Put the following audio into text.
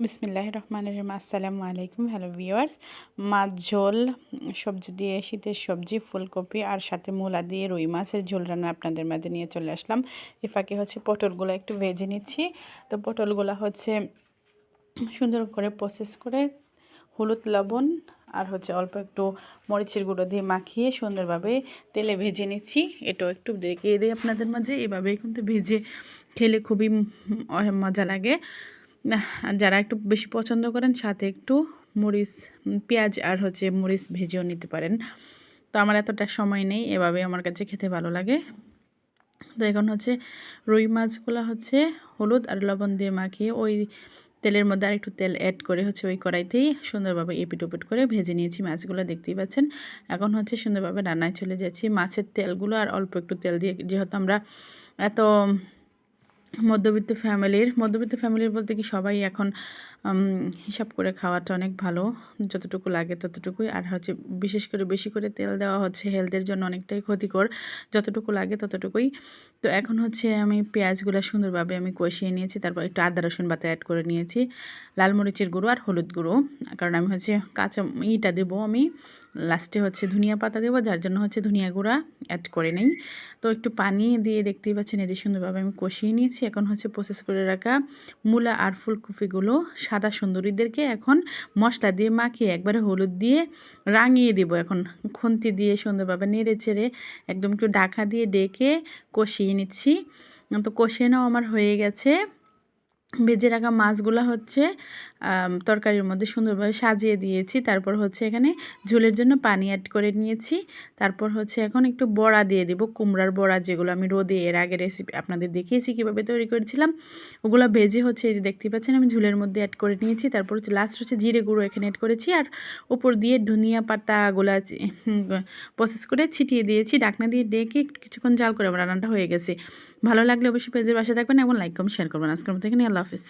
বিসমিল্লাহির রহমানির রহিম। আসসালামু আলাইকুম। হ্যালো ভিউয়ার্স, মাছ ঝোল সবজি দিয়ে শীতের সবজি ফুলকপি আর সাথে মূলা দিয়ে রুই মাছের ঝোল রান্না আপনাদের মাঝে নিয়ে চলে আসলাম। এ ফাঁকে পটলগুলো একটু ভেজে নিচ্ছি। তো পটলগুলো সুন্দর করে প্রসেস করে হলুদ লবণ আর অল্প একটু মরিচের গুঁড়ো দিয়ে মাখিয়ে সুন্দরভাবে তেলে ভেজে নিচ্ছি। এটাও একটু দেখিয়ে দিই আপনাদের মাঝে। এভাবেই কিন্তু ভেজে খেলে খুবই মজা লাগে। আর যারা একটু বেশি পছন্দ করেন সাথে একটু মরিচ পেঁয়াজ আর মরিচ ভেজেও নিতে পারেন। তো আমার এতটা সময় নেই, এভাবে আমার কাছে খেতে ভালো লাগে। তো এখন রুই মাছগুলো হলুদ আর লবণ দিয়ে মাখিয়ে ওই তেলের মধ্যে আর একটু তেল অ্যাড করে ওই কড়াইতেই সুন্দরভাবে এপিট ওপিট করে ভেজে নিয়েছি মাছগুলো, দেখতেই পাচ্ছেন। এখন সুন্দরভাবে রান্নায় চলে যাচ্ছি। মাছের তেলগুলো আর অল্প একটু তেল দিয়ে, যেহেতু আমরা এত মধ্যবিত্ত ফ্যামিলির বলতে কি সবাই এখন হিসাব করে খাওয়াটা অনেক ভালো, যতটুকু লাগে ততটুকুই। আর বিশেষ করে বেশি করে তেল দেওয়া হেলথের জন্য অনেকটাই ক্ষতিকর, যতটুকু লাগে ততটুকুই। তো এখন আমি পেঁয়াজগুলো সুন্দরভাবে আমি কষিয়ে নিয়েছি, তারপর একটু আদা রসুন বাটা অ্যাড করে নিয়েছি, লাল মরিচের গুঁড়ো আর হলুদ গুঁড়ো, কারণ আমি কাঁচা ইটা দেবো, আমি লাস্টে ধনিয়া পাতা দেবো, যার জন্য ধনিয়া গুঁড়া অ্যাড করে নেই। তো একটু পানি দিয়ে দেখতেই পাচ্ছেন এই যে সুন্দরভাবে আমি কষিয়ে নিয়েছি। এখন প্রসেস করে রাখা মূলা আর ফুলকপিগুলো সাদা সুন্দরীদেরকে এখন মশলা দিয়ে মাখিয়ে একবারে হলুদ দিয়ে রাঙিয়ে দেবো। এখন খুন্তি দিয়ে সুন্দরভাবে নেড়ে চেড়ে একদম একটু ঢাকা দিয়ে ডেকে কষিয়ে নিচ্ছি। তো কষিয়ে নাও আমার হয়ে গেছে। ভেজে রাখা মাছগুলো তরকারির মধ্যে সুন্দরভাবে সাজিয়ে দিয়েছি। তারপর এখানে ঝোলের জন্য পানি অ্যাড করে নিয়েছি। তারপর এখন একটু বড়া দিয়ে দেবো, কুমড়ার বড়া, যেগুলো আমি রোদে এর আগে রেসিপি আপনাদের দেখিয়েছি কীভাবে তৈরি করেছিলাম। ওগুলো ভেজে এই যে দেখতে পাচ্ছেন আমি ঝোলের মধ্যে অ্যাড করে নিয়েছি। তারপর লাস্ট জিরে গুঁড়ো এখানে অ্যাড করেছি, আর উপর দিয়ে ধনিয়া পাতাগুলা প্রসেস করে ছিটিয়ে দিয়েছি। ঢাকনা দিয়ে ডেকে কিছুক্ষণ জাল করে আমার রান্নাটা হয়ে গেছে। ভালো লাগলে অবশ্যই পেজের পাশে থাকবেন এবং লাইক কমেন্ট শেয়ার করবেন। আজকের মতো এখানে, আল্লাহ হাফিজ।